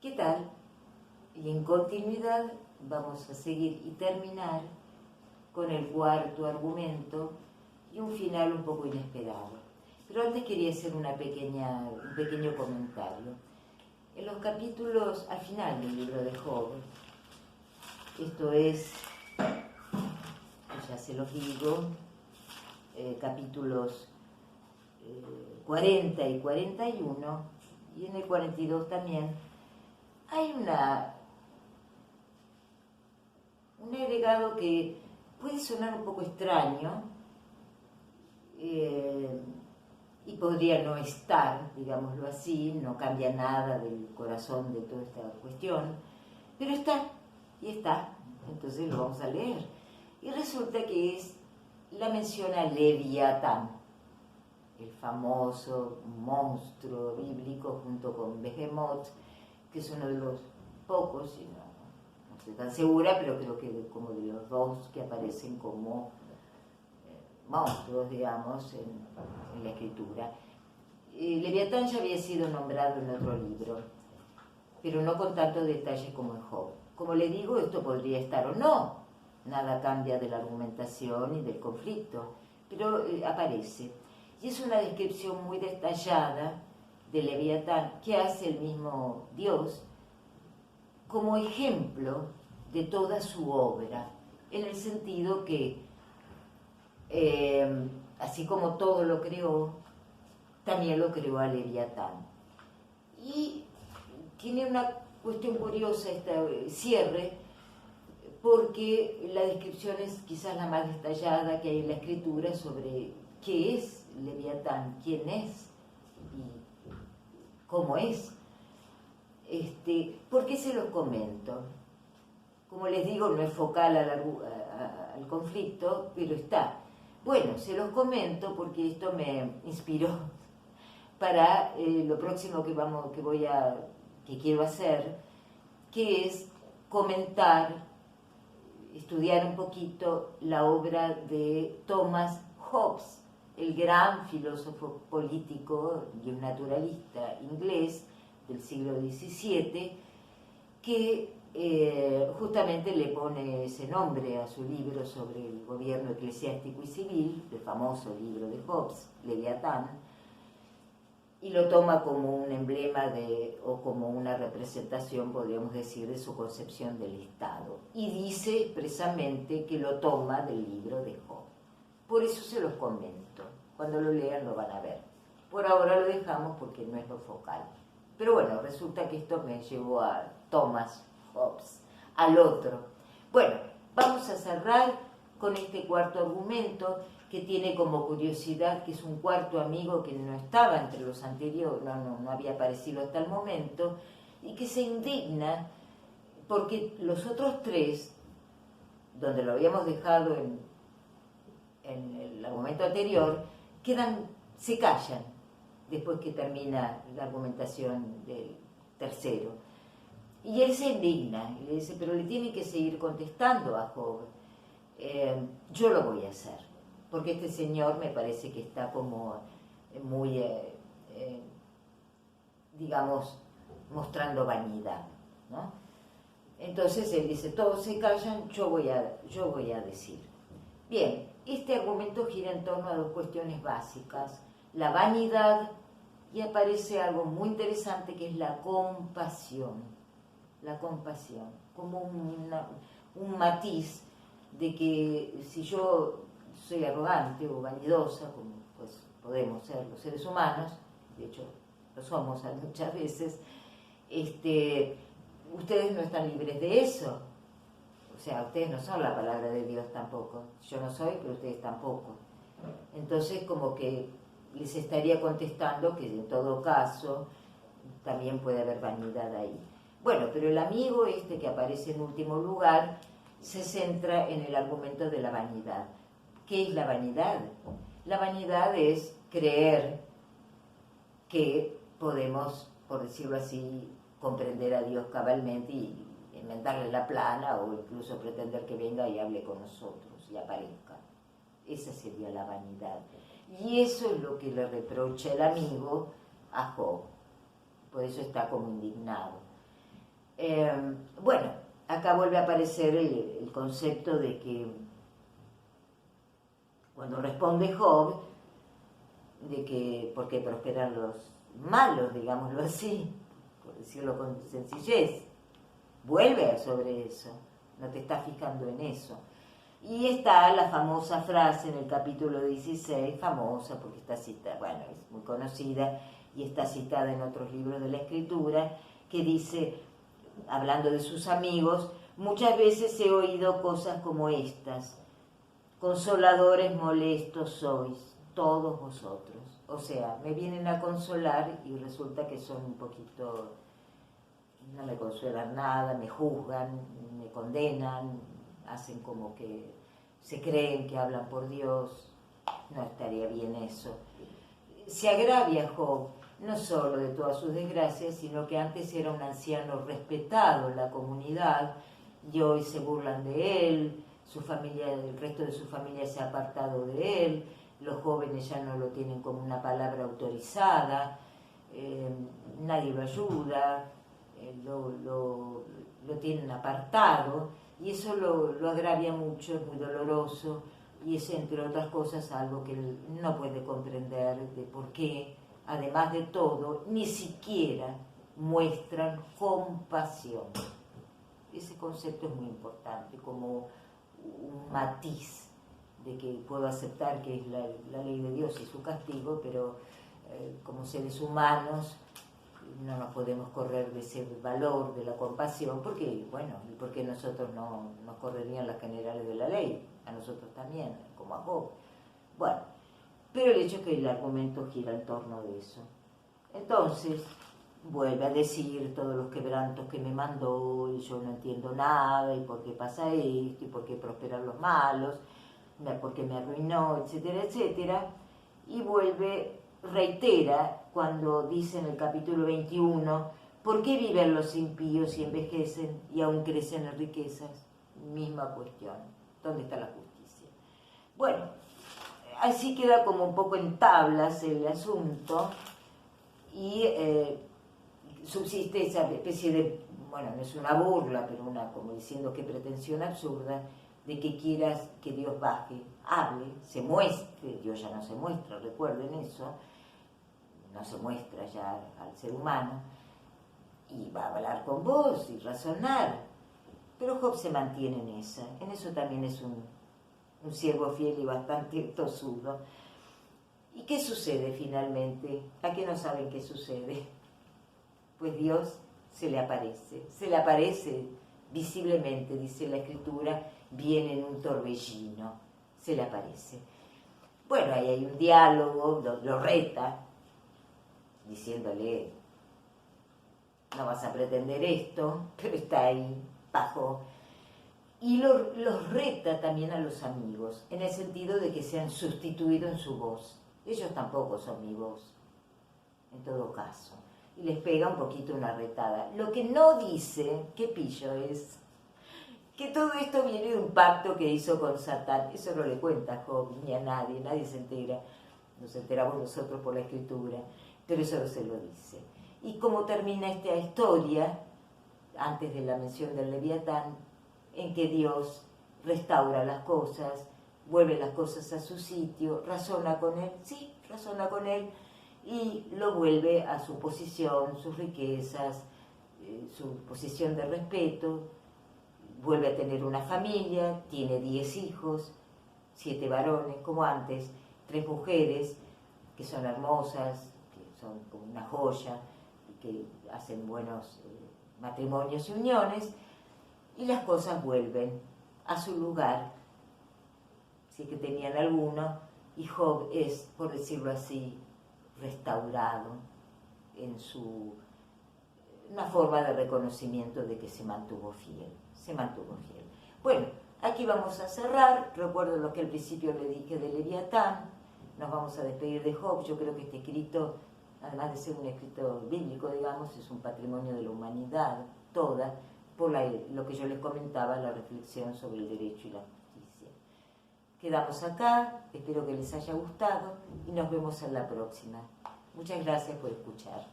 ¿Qué tal? Y en continuidad vamos a seguir y terminar con el cuarto argumento y un final un poco inesperado. Pero antes quería hacer un pequeño comentario. En los capítulos al final del libro de Job, esto es, ya se los digo, capítulos 40 y 41, y en el 42 también, hay un agregado que puede sonar un poco extraño y podría no estar, digámoslo así, no cambia nada del corazón de toda esta cuestión, pero está, y está, entonces lo vamos a leer. Y resulta que es la mención a Leviatán, el famoso monstruo bíblico junto con Behemoth, que es uno de los pocos, y no estoy tan segura, pero creo que como de los dos que aparecen como monstruos, digamos, en la escritura. Leviatán ya había sido nombrado en otro libro, pero no con tanto detalle como en Job. Como le digo, esto podría estar o no, nada cambia de la argumentación y del conflicto, pero aparece. Y es una descripción muy detallada de Leviatán que hace el mismo Dios como ejemplo de toda su obra, en el sentido que, así como todo lo creó, también lo creó a Leviatán. Y tiene una cuestión curiosa este cierre, porque la descripción es quizás la más detallada que hay en la escritura sobre qué es Leviatán, quién es y cómo es. ¿Por qué se los comento? Como les digo, no es focal al conflicto, pero está. Bueno, se los comento porque esto me inspiró para lo próximo que quiero hacer, que es comentar, estudiar un poquito la obra de Thomas Hobbes, el gran filósofo político y un naturalista inglés del siglo XVII, que justamente le pone ese nombre a su libro sobre el gobierno eclesiástico y civil, el famoso libro de Hobbes, Leviatán, y lo toma como un emblema o como una representación, podríamos decir, de su concepción del Estado. Y dice expresamente que lo toma del libro de Job. Por eso se los comento. Cuando lo lean lo van a ver. Por ahora lo dejamos porque no es lo focal. Pero bueno, resulta que esto me llevó a Thomas Hobbes, al otro. Bueno, vamos a cerrar con este cuarto argumento, que tiene como curiosidad que es un cuarto amigo que no estaba entre los anteriores, no había aparecido hasta el momento, y que se indigna porque los otros tres, donde lo habíamos dejado en el argumento anterior, se callan después que termina la argumentación del tercero. Y él se indigna y le dice, pero le tiene que seguir contestando a Job. Yo lo voy a hacer, porque este señor me parece que está como muy, digamos, mostrando vanidad, ¿no? Entonces él dice, todos se callan, yo voy a decir. Bien, este argumento gira en torno a dos cuestiones básicas, la vanidad, y aparece algo muy interesante que es la compasión, como un matiz de que si yo soy arrogante o vanidosa, como pues podemos ser los seres humanos, de hecho lo somos muchas veces, ustedes no están libres de eso. O sea, ustedes no son la palabra de Dios tampoco. Yo no soy, pero ustedes tampoco. Entonces, como que les estaría contestando que en todo caso también puede haber vanidad ahí. Bueno, pero el amigo que aparece en último lugar se centra en el argumento de la vanidad. ¿Qué es la vanidad? La vanidad es creer que podemos, por decirlo así, comprender a Dios cabalmente y inventarle la plana o incluso pretender que venga y hable con nosotros y aparezca. Esa sería la vanidad. Y eso es lo que le reprocha el amigo a Job. Por eso está como indignado. Bueno, acá vuelve a aparecer el concepto de que cuando responde Job, de que por qué prosperan los malos, digámoslo así, por decirlo con sencillez, vuelve sobre eso, no te estás fijando en eso. Y está la famosa frase en el capítulo 16, famosa porque está citada, bueno, es muy conocida y está citada en otros libros de la Escritura, que dice, hablando de sus amigos, muchas veces he oído cosas como estas: consoladores molestos sois, todos vosotros. O sea, me vienen a consolar y resulta que son un poquito, no me consuelan nada, me juzgan, me condenan, hacen como que se creen que hablan por Dios. No estaría bien eso. Se agravia Job, no solo de todas sus desgracias, sino que antes era un anciano respetado en la comunidad y hoy se burlan de él, su familia, el resto de su familia se ha apartado de él, los jóvenes ya no lo tienen como una palabra autorizada, nadie lo ayuda, lo tienen apartado, y eso lo agravia mucho, es muy doloroso, y es, entre otras cosas, algo que él no puede comprender de por qué, además de todo, ni siquiera muestran compasión. Ese concepto es muy importante, como un matiz de que puedo aceptar que es la ley de Dios y su castigo, pero como seres humanos no nos podemos correr de ese valor de la compasión, porque, bueno, y porque nosotros no nos correrían las generales de la ley, a nosotros también, como a Job. Bueno, pero el hecho es que el argumento gira en torno de eso. Entonces, vuelve a decir todos los quebrantos que me mandó, y yo no entiendo nada, y por qué pasa esto, y por qué prosperan los malos, por qué me arruinó, etcétera, etcétera, y reitera cuando dice en el capítulo 21, ¿por qué viven los impíos y envejecen y aún crecen en riquezas? Misma cuestión, ¿dónde está la justicia? Bueno, así queda como un poco en tablas el asunto, y subsiste esa especie de, bueno, no es una burla, pero una, como diciendo, qué pretensión absurda, de que quieras que Dios baje, hable, se muestre. Dios ya no se muestra, recuerden eso, no se muestra ya al ser humano, y va a hablar con vos y razonar. Pero Job se mantiene en eso también es un siervo fiel y bastante tosudo. ¿Y qué sucede finalmente? ¿A qué no saben qué sucede? Pues Dios se le aparece visiblemente, dice la Escritura, viene en un torbellino, se le aparece. Bueno, ahí hay un diálogo, lo reta, diciéndole, no vas a pretender esto, pero está ahí, bajo. Y los reta también a los amigos, en el sentido de que se han sustituido en su voz. Ellos tampoco son mi voz, en todo caso. Y les pega un poquito una retada. Lo que no dice, qué pillo es, que todo esto viene de un pacto que hizo con Satán. Eso no le cuenta a Job ni a nadie se entera. Nos enteramos nosotros por la Escritura, pero eso no se lo dice. Y como termina esta historia, antes de la mención del Leviatán, en que Dios restaura las cosas, vuelve las cosas a su sitio, razona con él, sí, razona con él, y lo vuelve a su posición, sus riquezas, su posición de respeto, vuelve a tener una familia, tiene 10 hijos, 7 varones, como antes, 3 mujeres, que son hermosas, que son como una joya, que hacen buenos matrimonios y uniones, y las cosas vuelven a su lugar, si es que tenían alguno, y Job es, por decirlo así, restaurado en una forma de reconocimiento de que se mantuvo fiel. Bueno, aquí vamos a cerrar. Recuerdo lo que al principio le dije de Leviatán. Nos vamos a despedir de Job. Yo creo que este escrito, además de ser un escrito bíblico, digamos, es un patrimonio de la humanidad toda, por lo que yo les comentaba, la reflexión sobre el derecho y la justicia. Quedamos acá, espero que les haya gustado y nos vemos en la próxima. Muchas gracias por escuchar.